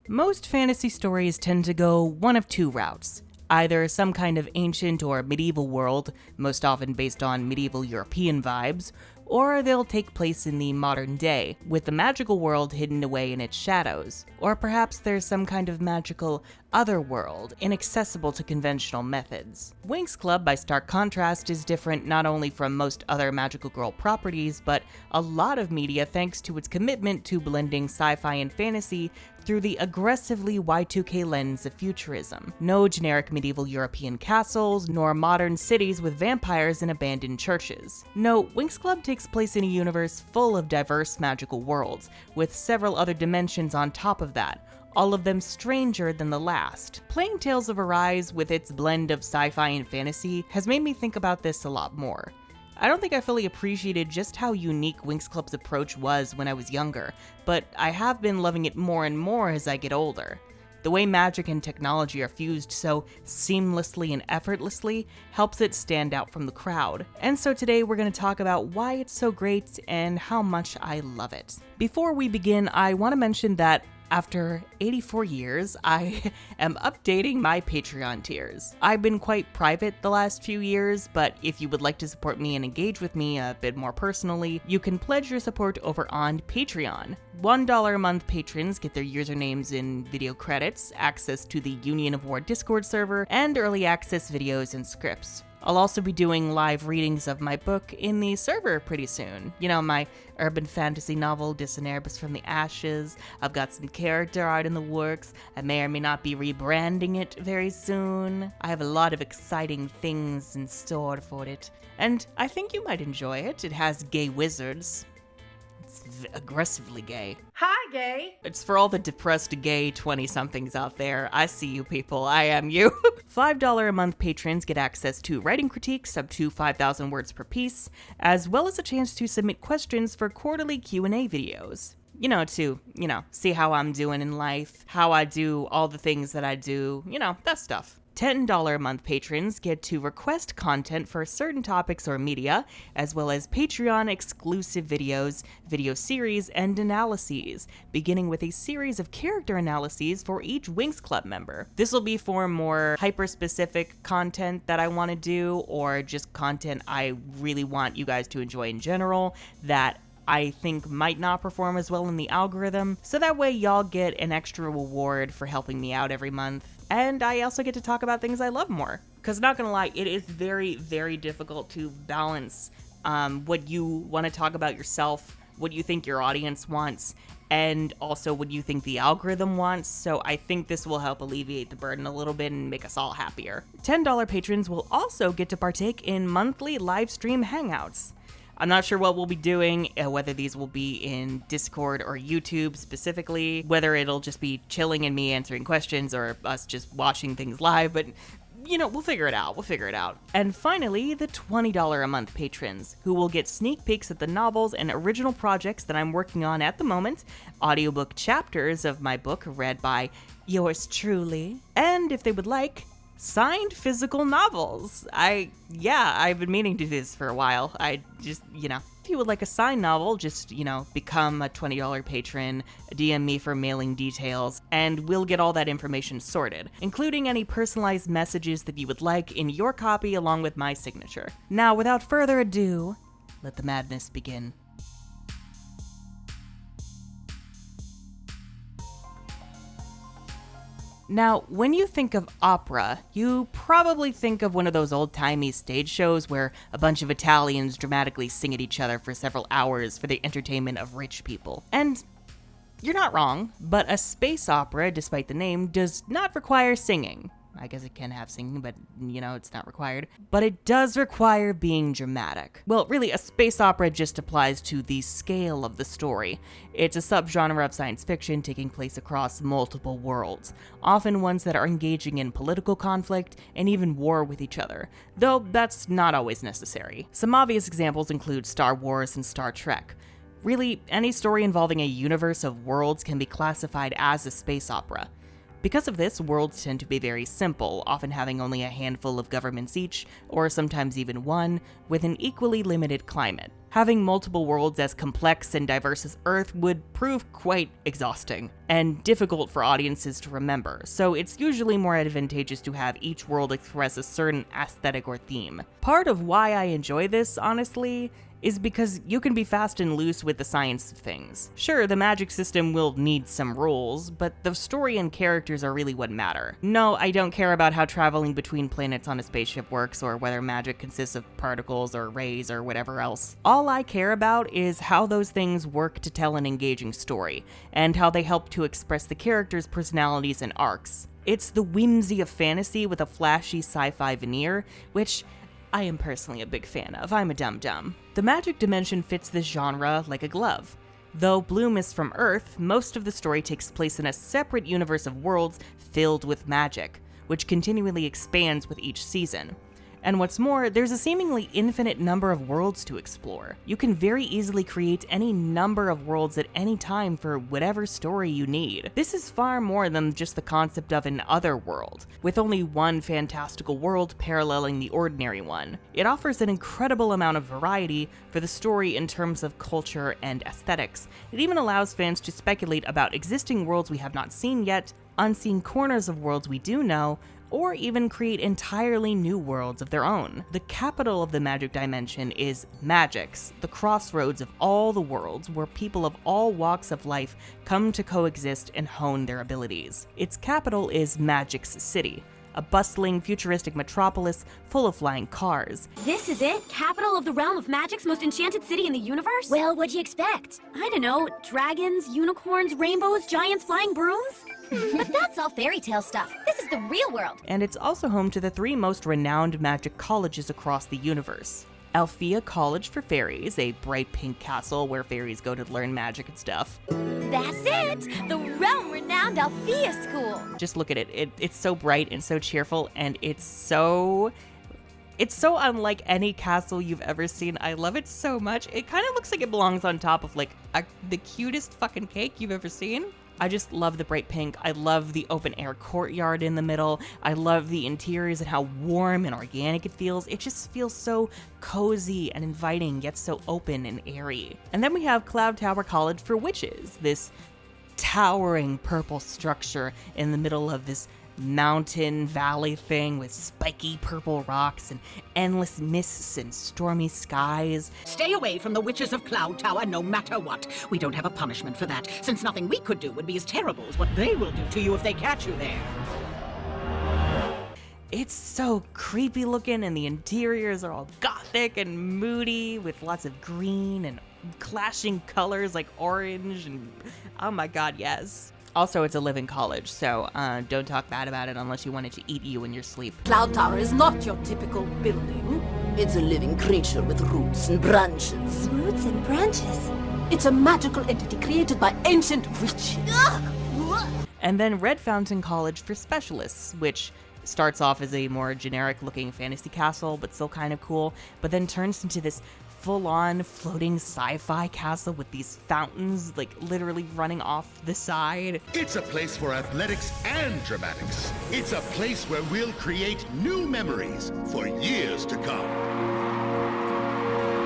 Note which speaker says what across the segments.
Speaker 1: Most fantasy stories tend to go one of two routes. Either some kind of ancient or medieval world, most often based on medieval European vibes, or they'll take place in the modern day, with the magical world hidden away in its shadows. Or perhaps there's some kind of magical other world, inaccessible to conventional methods. Winx Club, by stark contrast, is different not only from most other magical girl properties, but a lot of media thanks to its commitment to blending sci-fi and fantasy through the aggressively Y2K lens of futurism. No generic medieval European castles, nor modern cities with vampires and abandoned churches. No, Winx Club takes place in a universe full of diverse magical worlds, with several other dimensions on top of that, all of them stranger than the last. Playing Tales of Arise with its blend of sci-fi and fantasy has made me think about this a lot more. I don't think I fully appreciated just how unique Winx Club's approach was when I was younger, but I have been loving it more and more as I get older. The way magic and technology are fused so seamlessly and effortlessly helps it stand out from the crowd. And so today we're going to talk about why it's so great and how much I love it. Before we begin, I want to mention that after 84 years, I am updating my Patreon tiers. I've been quite private the last few years, but if you would like to support me and engage with me a bit more personally, you can pledge your support over on Patreon. $1 a month patrons get their usernames in video credits, access to the Union of War Discord server, and early access videos and scripts. I'll also be doing live readings of my book in the server pretty soon. You know, my urban fantasy novel, Disenerbus from the Ashes. I've got some character art in the works. I may or may not be rebranding it very soon. I have a lot of exciting things in store for it. And I think you might enjoy it. It has gay wizards. It's aggressively gay.
Speaker 2: Hi, gay.
Speaker 1: It's for all the depressed gay 20-somethings out there. I see you people. I am you. $5 a month patrons get access to writing critiques up to 5,000 words per piece, as well as a chance to submit questions for quarterly Q&A videos. To see how I'm doing in life, how I do all the things that I do, that stuff. $10 a month patrons get to request content for certain topics or media, as well as Patreon exclusive videos, video series, and analyses, beginning with a series of character analyses for each Winx Club member. This will be for more hyper-specific content that I want to do, or just content I really want you guys to enjoy in general, that I think might not perform as well in the algorithm, so that way y'all get an extra reward for helping me out every month. And I also get to talk about things I love more. Because not gonna lie, it is very, very difficult to balance what you want to talk about yourself, what you think your audience wants, and also what you think the algorithm wants, so I think this will help alleviate the burden a little bit and make us all happier. $10 patrons will also get to partake in monthly live stream hangouts. I'm not sure what we'll be doing, whether these will be in Discord or YouTube specifically, whether it'll just be chilling and me answering questions or us just watching things live, but we'll figure it out. And finally, the $20 a month patrons, who will get sneak peeks at the novels and original projects that I'm working on at the moment, audiobook chapters of my book read by yours truly, and if they would like, signed physical novels. I've been meaning to do this for a while. I just, if you would like a signed novel, just, become a $20 patron, DM me for mailing details, and we'll get all that information sorted, including any personalized messages that you would like in your copy along with my signature. Now, without further ado, let the madness begin. Now, when you think of opera, you probably think of one of those old-timey stage shows where a bunch of Italians dramatically sing at each other for several hours for the entertainment of rich people. And you're not wrong, but a space opera, despite the name, does not require singing. I guess it can have singing, but, it's not required. But it does require being dramatic. Well, really, a space opera just applies to the scale of the story. It's a subgenre of science fiction taking place across multiple worlds, often ones that are engaging in political conflict and even war with each other, though that's not always necessary. Some obvious examples include Star Wars and Star Trek. Really, any story involving a universe of worlds can be classified as a space opera. Because of this, worlds tend to be very simple, often having only a handful of governments each, or sometimes even one, with an equally limited climate. Having multiple worlds as complex and diverse as Earth would prove quite exhausting, and difficult for audiences to remember, so it's usually more advantageous to have each world express a certain aesthetic or theme. Part of why I enjoy this, honestly, is because you can be fast and loose with the science of things. Sure, the magic system will need some rules, but the story and characters are really what matter. No, I don't care about how traveling between planets on a spaceship works, or whether magic consists of particles or rays or whatever else. All I care about is how those things work to tell an engaging story, and how they help to express the characters' personalities and arcs. It's the whimsy of fantasy with a flashy sci-fi veneer, which I am personally a big fan of. I'm a dum-dum. The magic dimension fits this genre like a glove. Though Bloom is from Earth, most of the story takes place in a separate universe of worlds filled with magic, which continually expands with each season. And what's more, there's a seemingly infinite number of worlds to explore. You can very easily create any number of worlds at any time for whatever story you need. This is far more than just the concept of an other world, with only one fantastical world paralleling the ordinary one. It offers an incredible amount of variety for the story in terms of culture and aesthetics. It even allows fans to speculate about existing worlds we have not seen yet, unseen corners of worlds we do know, or even create entirely new worlds of their own. The capital of the magic dimension is Magix, the crossroads of all the worlds where people of all walks of life come to coexist and hone their abilities. Its capital is Magix City, a bustling, futuristic metropolis full of flying cars.
Speaker 2: This is it? Capital of the realm of magic's most enchanted city in the universe? Well, what'd you expect? I don't know, dragons, unicorns, rainbows, giants, flying brooms? But that's all fairy tale stuff. This is the real world.
Speaker 1: And it's also home to the 3 most renowned magic colleges across the universe. Althea College for Fairies, a bright pink castle where fairies go to learn magic and stuff.
Speaker 2: That's it! The realm-renowned Althea School!
Speaker 1: Just look at it. It's so bright and so cheerful, and it's so unlike any castle you've ever seen. I love it so much. It kind of looks like it belongs on top of like the cutest fucking cake you've ever seen. I just love the bright pink. I love the open air courtyard in the middle. I love the interiors and how warm and organic it feels. It just feels so cozy and inviting, yet so open and airy. And then we have Cloud Tower College for Witches, this towering purple structure in the middle of this mountain valley thing with spiky purple rocks and endless mists and stormy skies.
Speaker 3: Stay away from the witches of Cloud Tower no matter what. We don't have a punishment for that, since nothing we could do would be as terrible as what they will do to you if they catch you there.
Speaker 1: It's so creepy looking, and the interiors are all gothic and moody with lots of green and clashing colors like orange and oh my god, yes. Also, it's a living college, so don't talk bad about it unless you want it to eat you in your sleep.
Speaker 4: Cloud Tower is not your typical building. It's a living creature with roots and branches.
Speaker 2: Roots and branches?
Speaker 4: It's a magical entity created by ancient witches.
Speaker 1: And then Red Fountain College for Specialists, which starts off as a more generic-looking fantasy castle, but still kind of cool, but then turns into this full-on floating sci-fi castle with these fountains, like, literally running off the side.
Speaker 5: It's a place for athletics and dramatics. It's a place where we'll create new memories for years to come.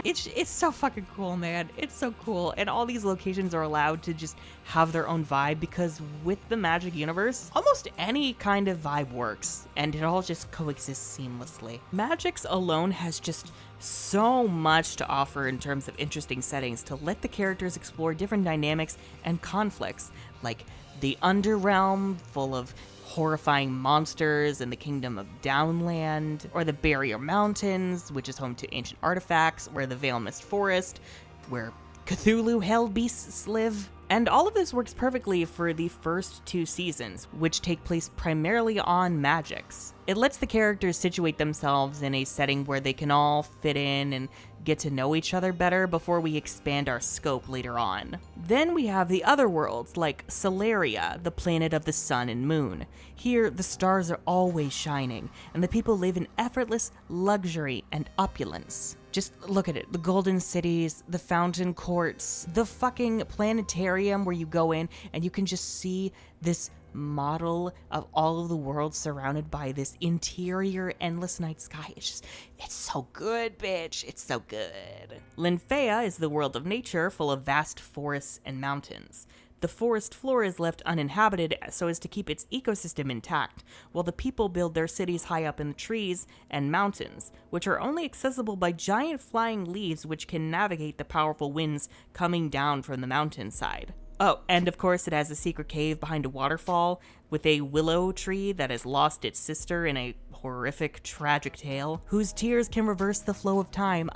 Speaker 1: It's so fucking cool, man. It's so cool. And all these locations are allowed to just have their own vibe, because with the Magic universe, almost any kind of vibe works, and it all just coexists seamlessly. Magix alone has just so much to offer in terms of interesting settings to let the characters explore different dynamics and conflicts, like the Underrealm, full of horrifying monsters in the Kingdom of Downland, or the Barrier Mountains, which is home to ancient artifacts, or the Veil Mist Forest, where Cthulhu hell beasts live. And all of this works perfectly for the first 2 seasons, which take place primarily on Magix. It lets the characters situate themselves in a setting where they can all fit in and get to know each other better before we expand our scope later on. Then we have the other worlds, like Solaria, the planet of the sun and moon. Here, the stars are always shining, and the people live in effortless luxury and opulence. Just look at it. The golden cities, the fountain courts, the fucking planetarium where you go in and you can just see this model of all of the worlds surrounded by this interior endless night sky. It's so good, bitch. It's so good. Linfea is the world of nature full of vast forests and mountains. The forest floor is left uninhabited so as to keep its ecosystem intact, while the people build their cities high up in the trees and mountains, which are only accessible by giant flying leaves which can navigate the powerful winds coming down from the mountainside. Oh, and of course it has a secret cave behind a waterfall with a willow tree that has lost its sister in a horrific, tragic tale, whose tears can reverse the flow of time.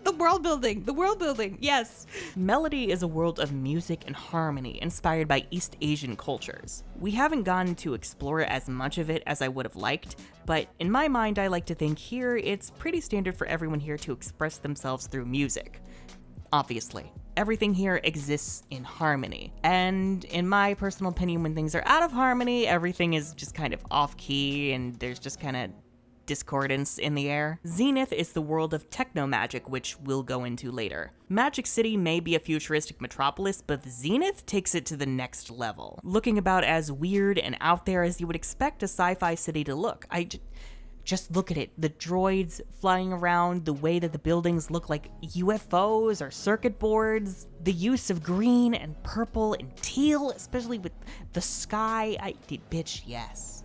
Speaker 1: The world building, yes. Melody is a world of music and harmony inspired by East Asian cultures. We haven't gotten to explore as much of it as I would have liked, but in my mind I like to think here it's pretty standard for everyone here to express themselves through music. Obviously, everything here exists in harmony. And in my personal opinion, when things are out of harmony, everything is just kind of off-key and there's just kind of discordance in the air. Zenith is the world of Technomagic, which we'll go into later. Magic City may be a futuristic metropolis, but Zenith takes it to the next level, looking about as weird and out there as you would expect a sci-fi city to look. Just look at it. The droids flying around, the way that the buildings look like UFOs or circuit boards, the use of green and purple and teal, especially with the sky. Bitch, yes.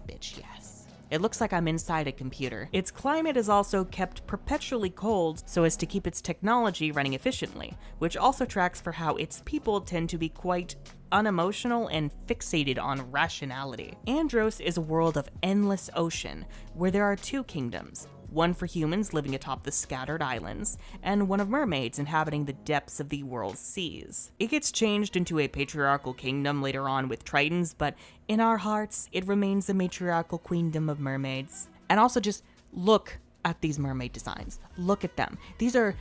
Speaker 1: It looks like I'm inside a computer. Its climate is also kept perpetually cold so as to keep its technology running efficiently, which also tracks for how its people tend to be quite unemotional and fixated on rationality. Andros is a world of endless ocean, where there are two kingdoms. One for humans living atop the scattered islands, and one of mermaids inhabiting the depths of the world's seas. It gets changed into a patriarchal kingdom later on with Tritons, but in our hearts, it remains a matriarchal queendom of mermaids. And also just look at these mermaid designs. Look at them. These are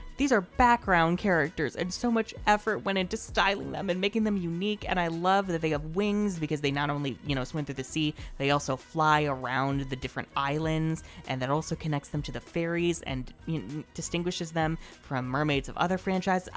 Speaker 1: background characters, and so much effort went into styling them and making them unique. And I love that they have wings because they not only, swim through the sea, they also fly around the different islands, and that also connects them to the fairies and distinguishes them from mermaids of other franchises.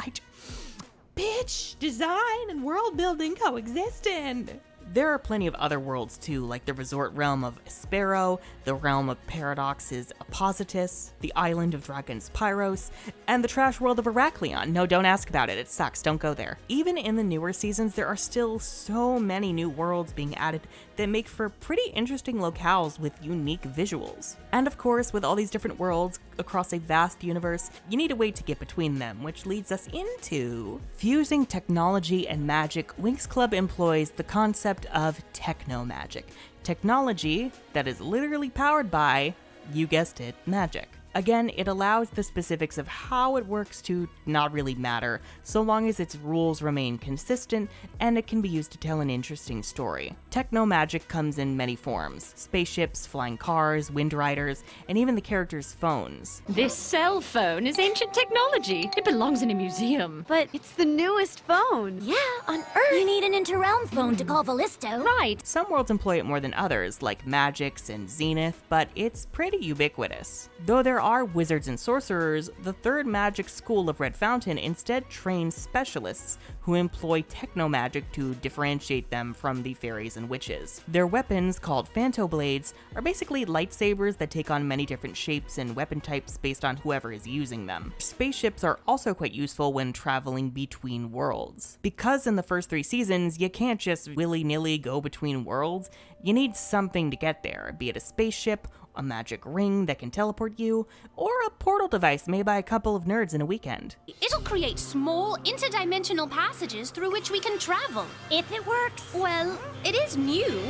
Speaker 1: Bitch, design and world building coexisting. There are plenty of other worlds too, like the resort realm of Espero, the realm of Paradox's Appositus, the island of Dragon's Pyros, and the trash world of Heraklion. No, don't ask about it, it sucks, don't go there. Even in the newer seasons, there are still so many new worlds being added that make for pretty interesting locales with unique visuals. And of course, with all these different worlds across a vast universe, you need a way to get between them, which leads us into fusing technology and magic. Winx Club employs the concept of Technomagic, technology that is literally powered by, you guessed it, magic. Again, it allows the specifics of how it works to not really matter, so long as its rules remain consistent and it can be used to tell an interesting story. Technomagic comes in many forms: spaceships, flying cars, wind riders, and even the characters' phones.
Speaker 6: This cell phone is ancient technology. It belongs in a museum.
Speaker 2: But it's the newest phone. Yeah, on Earth. You need an interrealm phone to call Vallisto.
Speaker 6: Right.
Speaker 1: Some worlds employ it more than others, like Magix and Zenith, but it's pretty ubiquitous. Though there are wizards and sorcerers, the third magic school of Red Fountain instead trains specialists who employ technomagic to differentiate them from the fairies and witches. Their weapons, called Phantoblades, are basically lightsabers that take on many different shapes and weapon types based on whoever is using them. Spaceships are also quite useful when traveling between worlds. Because in the first 3 seasons, you can't just willy-nilly go between worlds, you need something to get there, be it a spaceship, a magic ring that can teleport you, or a portal device made by a couple of nerds in a weekend.
Speaker 7: It'll create small, interdimensional passages through which we can travel.
Speaker 2: If it works.
Speaker 7: Well, it is new.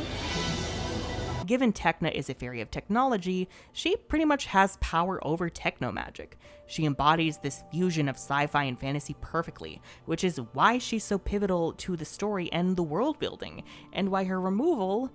Speaker 1: Given Techna is a fairy of technology, she pretty much has power over Technomagic. She embodies this fusion of sci-fi and fantasy perfectly, which is why she's so pivotal to the story and the world building, and why her removal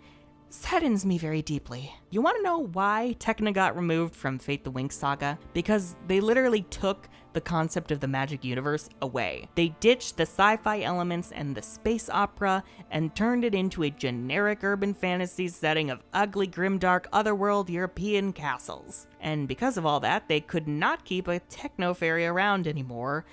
Speaker 1: saddens me very deeply. You want to know why Techna got removed from Fate the Winx saga? Because they literally took the concept of the magic universe away. They ditched the sci-fi elements and the space opera and turned it into a generic urban fantasy setting of ugly, grimdark, otherworld European castles. And because of all that, they could not keep a techno fairy around anymore,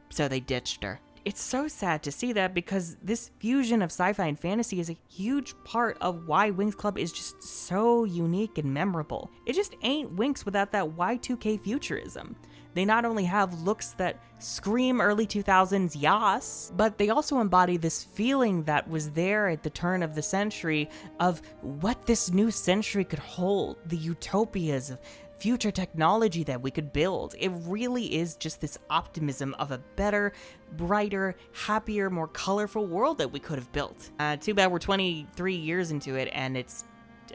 Speaker 1: so they ditched her. it's so sad to see that because this fusion of sci-fi and fantasy is a huge part of why Winx Club is just so unique and memorable. It just ain't Winx without that Y2K futurism. They not only have looks that scream early 2000s yas, but they also embody this feeling that was there at the turn of the century of what this new century could hold, the utopias of future technology that we could build. It really is just this optimism of a better, brighter, happier, more colorful world that we could have built. Too bad we're 23 years into it and it's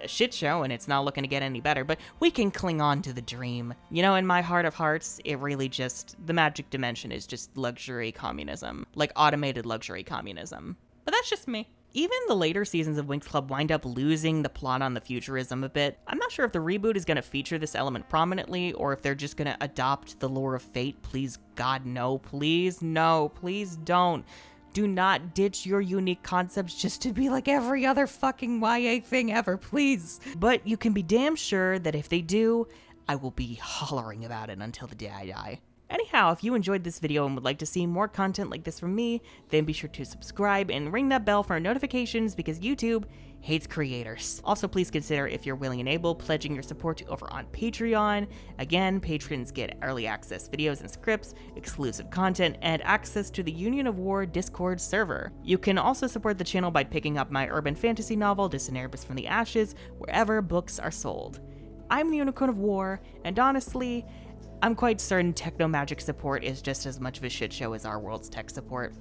Speaker 1: a shit show and it's not looking to get any better, but we can cling on to the dream. You know, in my heart of hearts, it really just, the magic dimension is just luxury communism, like automated luxury communism. But that's just me. Even the later seasons of Winx Club wind up losing the plot on the futurism a bit. I'm not sure if the reboot is going to feature this element prominently, or if they're just going to adopt the lore of fate. Please, God, no. Please, no. Please don't. Do not ditch your unique concepts just to be like every other fucking YA thing ever, please. But you can be damn sure that if they do, I will be hollering about it until the day I die. Anyhow, if you enjoyed this video and would like to see more content like this from me, then be sure to subscribe and ring that bell for notifications because YouTube hates creators. Also, please consider, if you're willing and able, pledging your support over on Patreon. Again, patrons get early access videos and scripts, exclusive content, and access to the Union of War Discord server. You can also support the channel by picking up my urban fantasy novel, Disinheritance from the Ashes, wherever books are sold. I'm the Unicorn of War, and honestly, I'm quite certain Technomagic support is just as much of a shit show as our world's tech support.